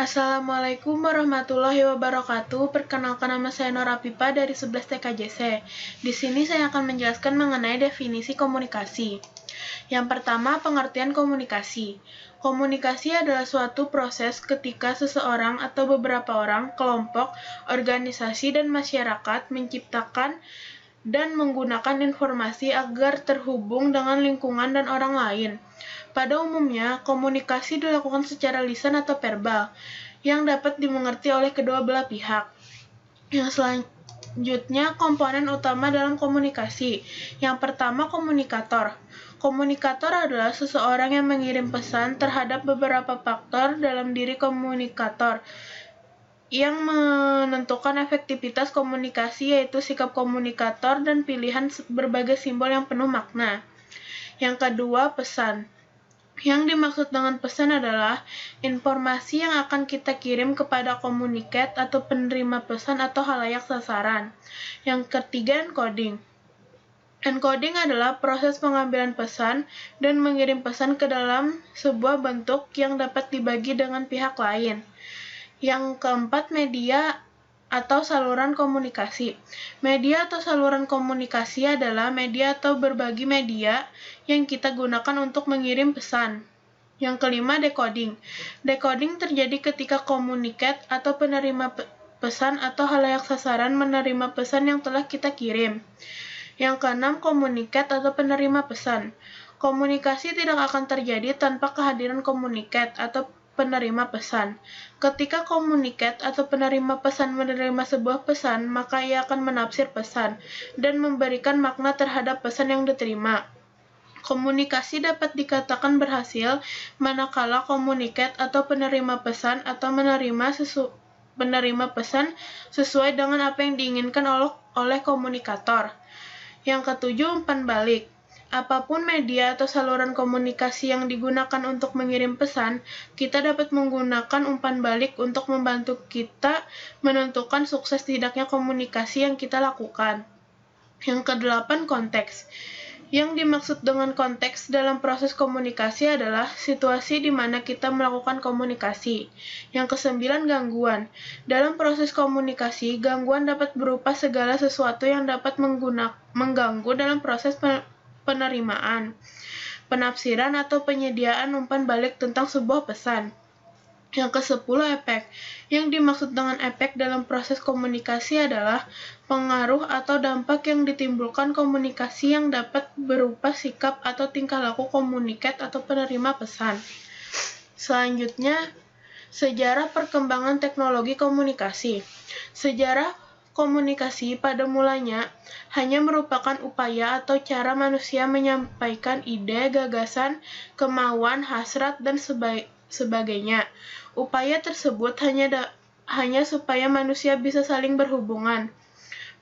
Assalamualaikum warahmatullahi wabarakatuh. Perkenalkan, nama saya Nora Pipa dari 11 TKJC. Di sini saya akan menjelaskan mengenai definisi komunikasi. Yang pertama, pengertian komunikasi. Komunikasi adalah suatu proses ketika seseorang atau beberapa orang, kelompok, organisasi, dan masyarakat menciptakan dan menggunakan informasi agar terhubung dengan lingkungan dan orang lain. Pada umumnya, komunikasi dilakukan secara lisan atau verbal, yang dapat dimengerti oleh kedua belah pihak. Yang selanjutnya, komponen utama dalam komunikasi. Yang pertama, komunikator. Komunikator adalah seseorang yang mengirim pesan terhadap beberapa faktor dalam diri komunikator, yang menentukan efektivitas komunikasi, yaitu sikap komunikator dan pilihan berbagai simbol yang penuh makna. Yang kedua, pesan. Yang dimaksud dengan pesan adalah informasi yang akan kita kirim kepada komunikat atau penerima pesan atau halayak sasaran. Yang ketiga, encoding. Encoding adalah proses pengambilan pesan dan mengirim pesan ke dalam sebuah bentuk yang dapat dibagi dengan pihak lain. Yang keempat, media atau saluran komunikasi. Media atau saluran komunikasi adalah media atau berbagi media yang kita gunakan untuk mengirim pesan. Yang kelima, decoding. Decoding terjadi ketika komunikat atau penerima pesan atau halayak sasaran menerima pesan yang telah kita kirim. Yang keenam, komunikat atau penerima pesan. Komunikasi tidak akan terjadi tanpa kehadiran komunikat atau penerima pesan. Ketika komunikat atau penerima pesan menerima sebuah pesan, maka ia akan menafsir pesan dan memberikan makna terhadap pesan yang diterima. Komunikasi dapat dikatakan berhasil manakala komunikat atau penerima pesan atau penerima pesan sesuai dengan apa yang diinginkan oleh komunikator. Yang ketujuh, umpan balik. Apapun media atau saluran komunikasi yang digunakan untuk mengirim pesan, kita dapat menggunakan umpan balik untuk membantu kita menentukan sukses tidaknya komunikasi yang kita lakukan. Yang kedelapan, konteks. Yang dimaksud dengan konteks dalam proses komunikasi adalah situasi di mana kita melakukan komunikasi. Yang kesembilan, gangguan. Dalam proses komunikasi, gangguan dapat berupa segala sesuatu yang dapat mengganggu dalam proses penerimaan, penafsiran, atau penyediaan umpan balik tentang sebuah pesan. Yang ke-10, efek. Yang dimaksud dengan efek dalam proses komunikasi adalah pengaruh atau dampak yang ditimbulkan komunikasi yang dapat berupa sikap atau tingkah laku komunikat atau penerima pesan. Selanjutnya, sejarah perkembangan teknologi komunikasi. Sejarah komunikasi pada mulanya hanya merupakan upaya atau cara manusia menyampaikan ide, gagasan, kemauan, hasrat, dan sebagainya. Upaya tersebut hanya supaya manusia bisa saling berhubungan.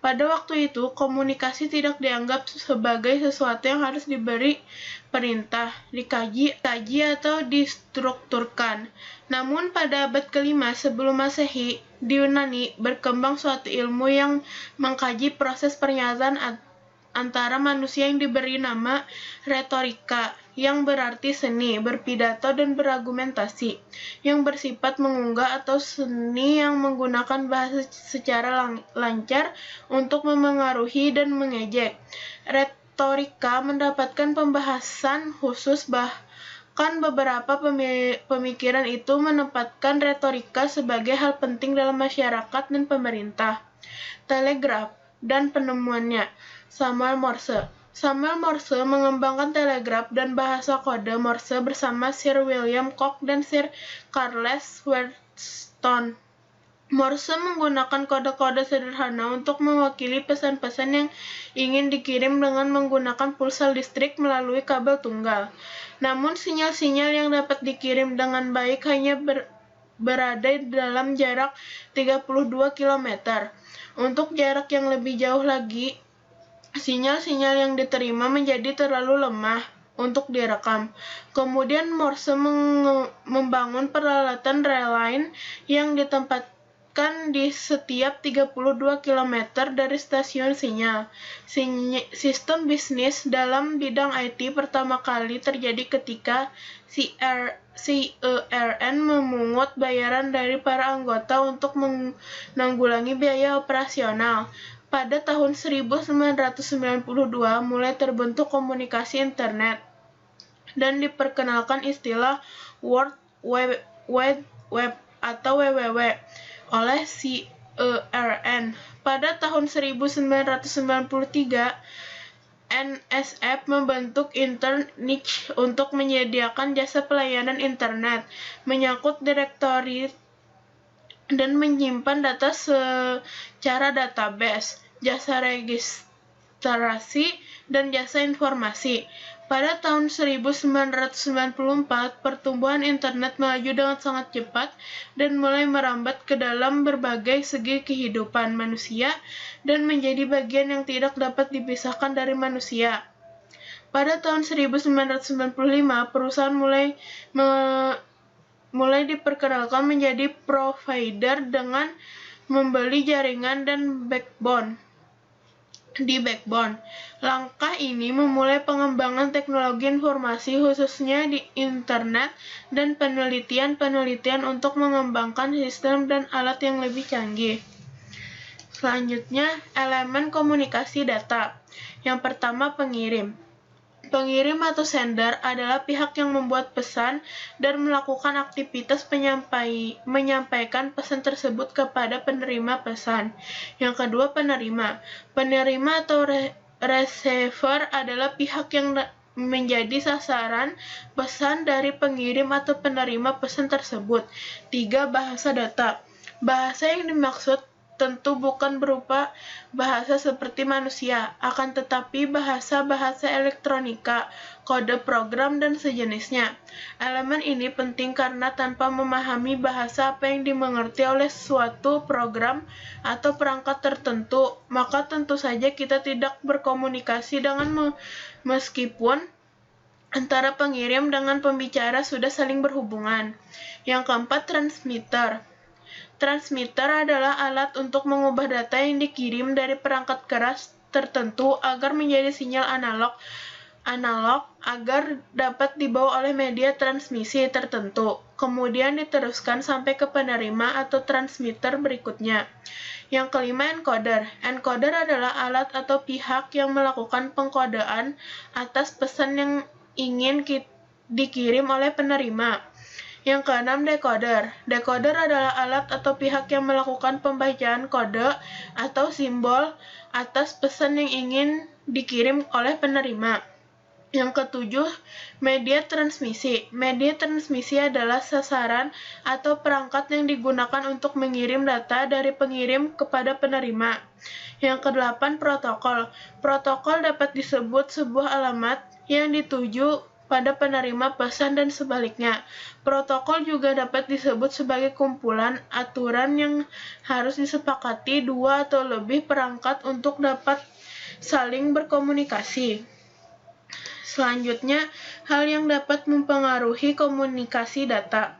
Pada waktu itu, komunikasi tidak dianggap sebagai sesuatu yang harus diberi perintah, dikaji atau distrukturkan. Namun pada abad ke-5 sebelum Masehi, di Yunani berkembang suatu ilmu yang mengkaji proses pernyataan antara manusia yang diberi nama retorika, yang berarti seni, berpidato, dan berargumentasi, yang bersifat mengunggah atau seni yang menggunakan bahasa secara lancar untuk memengaruhi dan mengejek. Retorika mendapatkan pembahasan khusus, bahkan beberapa pemikiran itu menempatkan retorika sebagai hal penting dalam masyarakat dan pemerintah. Telegraf dan penemuannya. Samuel Morse mengembangkan telegraf dan bahasa kode Morse bersama Sir William Koch dan Sir Charles Wheatstone. Morse menggunakan kode-kode sederhana untuk mewakili pesan-pesan yang ingin dikirim dengan menggunakan pulsa listrik melalui kabel tunggal. Namun sinyal-sinyal yang dapat dikirim dengan baik hanya berada dalam jarak 32 km. Untuk jarak yang lebih jauh lagi, sinyal-sinyal yang diterima menjadi terlalu lemah untuk direkam. Kemudian Morse membangun peralatan relay yang ditempatkan ditempatkan di setiap 32 km dari stasiun sinyal. Sistem bisnis dalam bidang IT pertama kali terjadi ketika CERN memungut bayaran dari para anggota untuk menanggulangi biaya operasional. Pada tahun 1992 mulai terbentuk komunikasi internet dan diperkenalkan istilah World Wide Web atau WWW oleh CERN. Pada tahun 1993, NSF membentuk Internich untuk menyediakan jasa pelayanan internet, menyangkut direktori dan menyimpan data secara database, jasa registrasi, dan jasa informasi. Pada tahun 1994, pertumbuhan internet melaju dengan sangat cepat dan mulai merambat ke dalam berbagai segi kehidupan manusia dan menjadi bagian yang tidak dapat dipisahkan dari manusia. Pada tahun 1995, perusahaan mulai diperkenalkan menjadi provider dengan membeli jaringan dan backbone. Langkah ini memulai pengembangan teknologi informasi khususnya di internet dan penelitian untuk mengembangkan sistem dan alat yang lebih canggih. Selanjutnya, elemen komunikasi data. Yang pertama, pengirim. Pengirim atau sender adalah pihak yang membuat pesan dan melakukan aktivitas menyampaikan pesan tersebut kepada penerima pesan. Yang kedua, penerima. Penerima atau receiver adalah pihak yang menjadi sasaran pesan dari pengirim atau penerima pesan tersebut. 3. Bahasa data. Bahasa yang dimaksud tentu bukan berupa bahasa seperti manusia, akan tetapi bahasa-bahasa elektronika, kode program, dan sejenisnya. Elemen ini penting karena tanpa memahami bahasa apa yang dimengerti oleh suatu program atau perangkat tertentu, maka tentu saja kita tidak berkomunikasi dengan meskipun antara pengirim dengan pembicara sudah saling berhubungan. Yang keempat, transmitter. Transmitter adalah alat untuk mengubah data yang dikirim dari perangkat keras tertentu agar menjadi sinyal analog agar dapat dibawa oleh media transmisi tertentu, kemudian diteruskan sampai ke penerima atau transmitter berikutnya. Yang kelima, encoder. Encoder adalah alat atau pihak yang melakukan pengkodean atas pesan yang ingin dikirim oleh penerima. Yang keenam, decoder. Decoder adalah alat atau pihak yang melakukan pembacaan kode atau simbol atas pesan yang ingin dikirim oleh penerima. Yang ketujuh, media transmisi. Media transmisi adalah sasaran atau perangkat yang digunakan untuk mengirim data dari pengirim kepada penerima. Yang kedelapan, protokol. Protokol dapat disebut sebuah alamat yang dituju pada penerima pesan dan sebaliknya. Protokol juga dapat disebut sebagai kumpulan aturan yang harus disepakati dua atau lebih perangkat untuk dapat saling berkomunikasi. Selanjutnya, hal yang dapat mempengaruhi komunikasi data.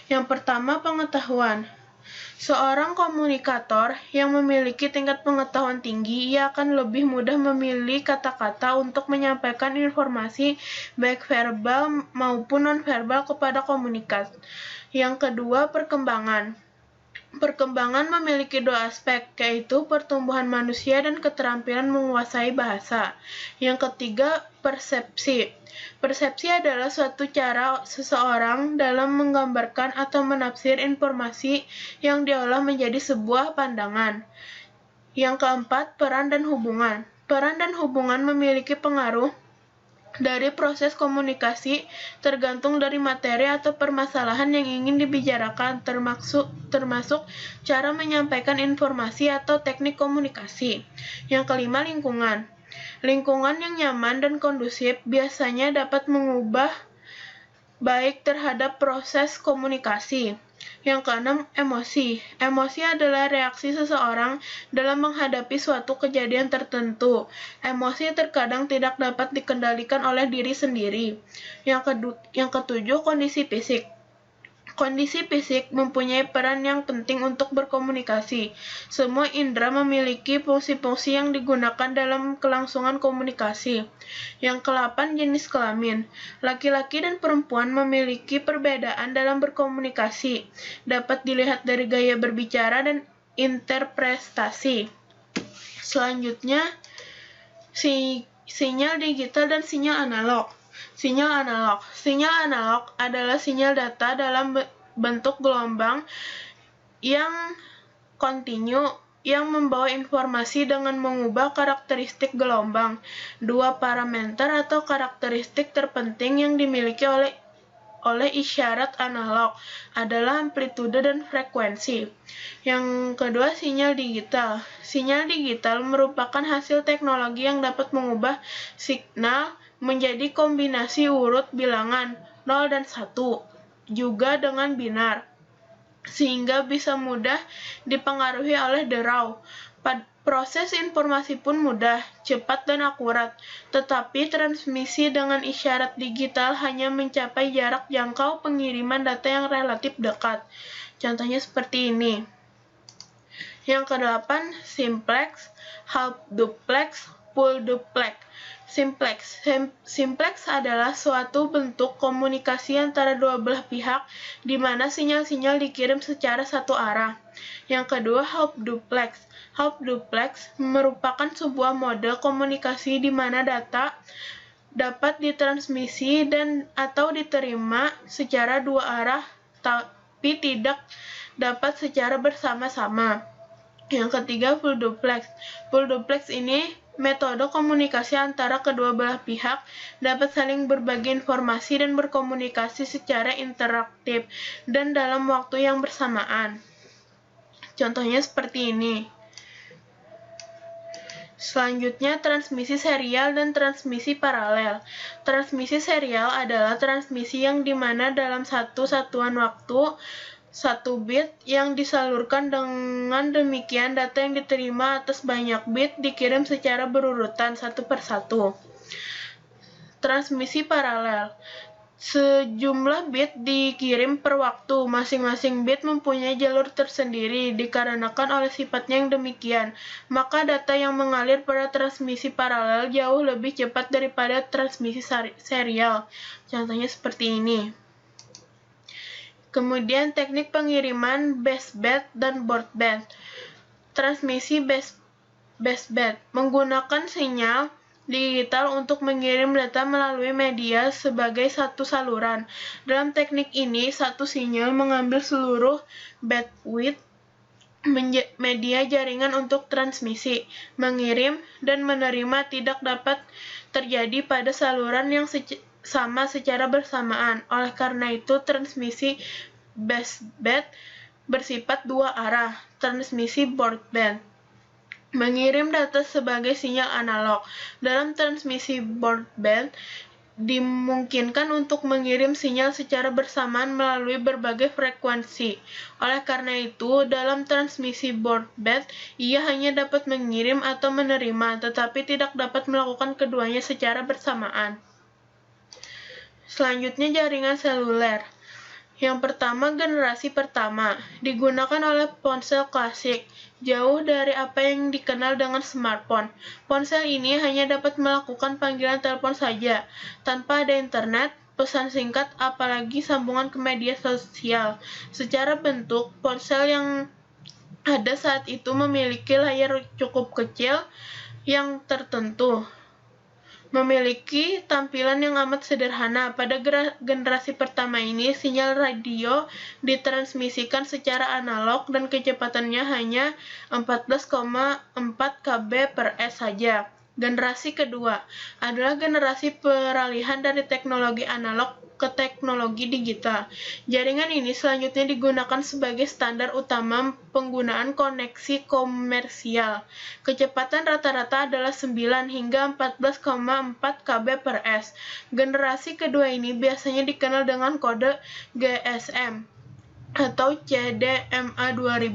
Yang pertama, pengetahuan. Seorang komunikator yang memiliki tingkat pengetahuan tinggi, ia akan lebih mudah memilih kata-kata untuk menyampaikan informasi baik verbal maupun non-verbal kepada komunikat. Yang kedua, perkembangan. Perkembangan memiliki dua aspek, yaitu pertumbuhan manusia dan keterampilan menguasai bahasa. Yang ketiga, persepsi. Persepsi adalah suatu cara seseorang dalam menggambarkan atau menafsir informasi yang diolah menjadi sebuah pandangan. Yang keempat, peran dan hubungan. Peran dan hubungan memiliki pengaruh dari proses komunikasi tergantung dari materi atau permasalahan yang ingin dibicarakan, termasuk cara menyampaikan informasi atau teknik komunikasi. Yang kelima, lingkungan. Lingkungan yang nyaman dan kondusif biasanya dapat mengubah baik terhadap proses komunikasi. Yang keenam, emosi. Emosi adalah reaksi seseorang dalam menghadapi suatu kejadian tertentu. Emosi terkadang tidak dapat dikendalikan oleh diri sendiri. Yang ketujuh, kondisi fisik. Kondisi fisik mempunyai peran yang penting untuk berkomunikasi. Semua indera memiliki fungsi-fungsi yang digunakan dalam kelangsungan komunikasi. Yang ke-8, jenis kelamin. Laki-laki dan perempuan memiliki perbedaan dalam berkomunikasi. Dapat dilihat dari gaya berbicara dan interpretasi. Selanjutnya, sinyal digital dan sinyal analog. Sinyal analog adalah sinyal data dalam bentuk gelombang yang kontinu yang membawa informasi dengan mengubah karakteristik gelombang. Dua parameter atau karakteristik terpenting yang dimiliki oleh isyarat analog adalah amplitude dan frekuensi. Yang kedua, sinyal digital. Sinyal digital merupakan hasil teknologi yang dapat mengubah signal menjadi kombinasi urut bilangan 0 dan 1, juga dengan binar, sehingga bisa mudah dipengaruhi oleh derau. Proses informasi pun mudah, cepat, dan akurat, tetapi transmisi dengan isyarat digital hanya mencapai jarak jangkau pengiriman data yang relatif dekat. Contohnya seperti ini. Yang ke-8, simplex, half duplex, full duplex. Simplex adalah suatu bentuk komunikasi antara dua belah pihak di mana sinyal-sinyal dikirim secara satu arah. Yang kedua, half duplex. Half duplex merupakan sebuah mode komunikasi di mana data dapat ditransmisi dan atau diterima secara dua arah tapi tidak dapat secara bersama-sama. Yang ketiga, full duplex. Full duplex ini metode komunikasi antara kedua belah pihak dapat saling berbagi informasi dan berkomunikasi secara interaktif dan dalam waktu yang bersamaan. Contohnya seperti ini. Selanjutnya, transmisi serial dan transmisi paralel. Transmisi serial adalah transmisi yang dimana dalam satu satuan waktu, satu bit yang disalurkan, dengan demikian data yang diterima atas banyak bit dikirim secara berurutan satu per satu. Transmisi paralel. Sejumlah bit dikirim per waktu. Masing-masing bit mempunyai jalur tersendiri dikarenakan oleh sifatnya yang demikian. Maka data yang mengalir pada transmisi paralel jauh lebih cepat daripada transmisi serial. Contohnya seperti ini. Kemudian teknik pengiriman baseband dan broadband. Transmisi baseband menggunakan sinyal digital untuk mengirim data melalui media sebagai satu saluran. Dalam teknik ini, satu sinyal mengambil seluruh bandwidth media jaringan untuk transmisi, mengirim, dan menerima tidak dapat terjadi pada saluran yang sama secara bersamaan. Oleh karena itu, transmisi baseband bersifat dua arah. Transmisi broadband mengirim data sebagai sinyal analog. Dalam transmisi broadband dimungkinkan untuk mengirim sinyal secara bersamaan melalui berbagai frekuensi. Oleh karena itu, dalam transmisi broadband, ia hanya dapat mengirim atau menerima, tetapi tidak dapat melakukan keduanya secara bersamaan. Selanjutnya, jaringan seluler. Yang pertama, generasi pertama, digunakan oleh ponsel klasik, jauh dari apa yang dikenal dengan smartphone. Ponsel ini hanya dapat melakukan panggilan telepon saja, tanpa ada internet, pesan singkat, apalagi sambungan ke media sosial. Secara bentuk, ponsel yang ada saat itu memiliki layar cukup kecil yang tertentu, memiliki tampilan yang amat sederhana. Pada generasi pertama ini, sinyal radio ditransmisikan secara analog dan kecepatannya hanya 14,4 kb per s saja. Generasi kedua adalah generasi peralihan dari teknologi analog ke teknologi digital. Jaringan ini selanjutnya digunakan sebagai standar utama penggunaan koneksi komersial. Kecepatan rata-rata adalah 9 hingga 14,4 kb per s. Generasi kedua ini biasanya dikenal dengan kode GSM. atau CDMA 2000.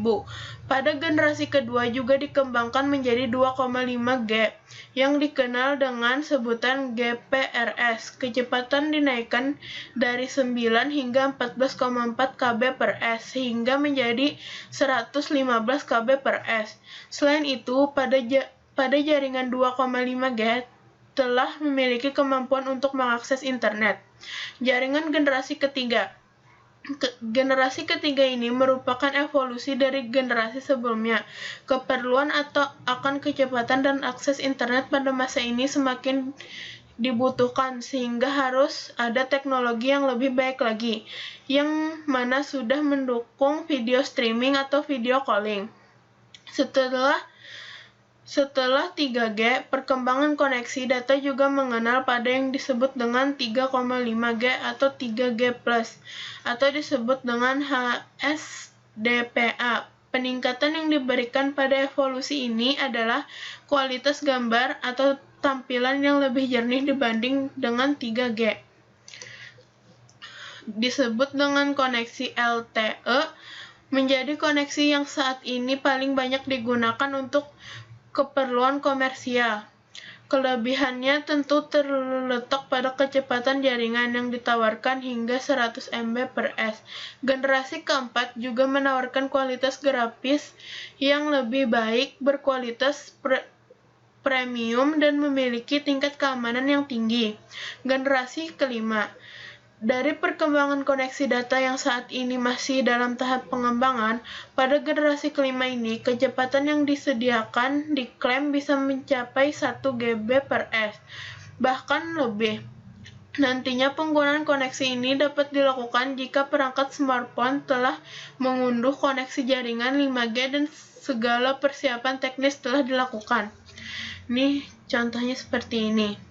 Pada generasi kedua juga dikembangkan menjadi 2,5G yang dikenal dengan sebutan GPRS. Kecepatan dinaikkan dari 9 hingga 14,4 kb per s sehingga menjadi 115 kb per s. Selain itu, pada jaringan 2,5G telah memiliki kemampuan untuk mengakses internet. Jaringan generasi ketiga. Generasi ketiga ini merupakan evolusi dari generasi sebelumnya. Keperluan atau akan kecepatan dan akses internet pada masa ini semakin dibutuhkan sehingga harus ada teknologi yang lebih baik lagi, yang mana sudah mendukung video streaming atau video calling. Setelah 3G, perkembangan koneksi data juga mengenal pada yang disebut dengan 3,5G atau 3G+, atau disebut dengan HSDPA. Peningkatan yang diberikan pada evolusi ini adalah kualitas gambar atau tampilan yang lebih jernih dibanding dengan 3G. Disebut dengan koneksi LTE, menjadi koneksi yang saat ini paling banyak digunakan untuk keperluan komersial. Kelebihannya tentu terletak pada kecepatan jaringan yang ditawarkan hingga 100 MB per s. Generasi keempat juga menawarkan kualitas grafis yang lebih baik, berkualitas premium, dan memiliki tingkat keamanan yang tinggi. Generasi kelima. Dari perkembangan koneksi data yang saat ini masih dalam tahap pengembangan, pada generasi kelima ini, kecepatan yang disediakan diklaim bisa mencapai 1 GB per s, bahkan lebih. Nantinya penggunaan koneksi ini dapat dilakukan jika perangkat smartphone telah mengunduh koneksi jaringan 5G dan segala persiapan teknis telah dilakukan. Nih, contohnya seperti ini.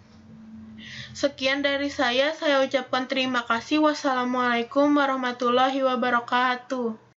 Sekian dari saya ucapkan terima kasih. Wassalamualaikum warahmatullahi wabarakatuh.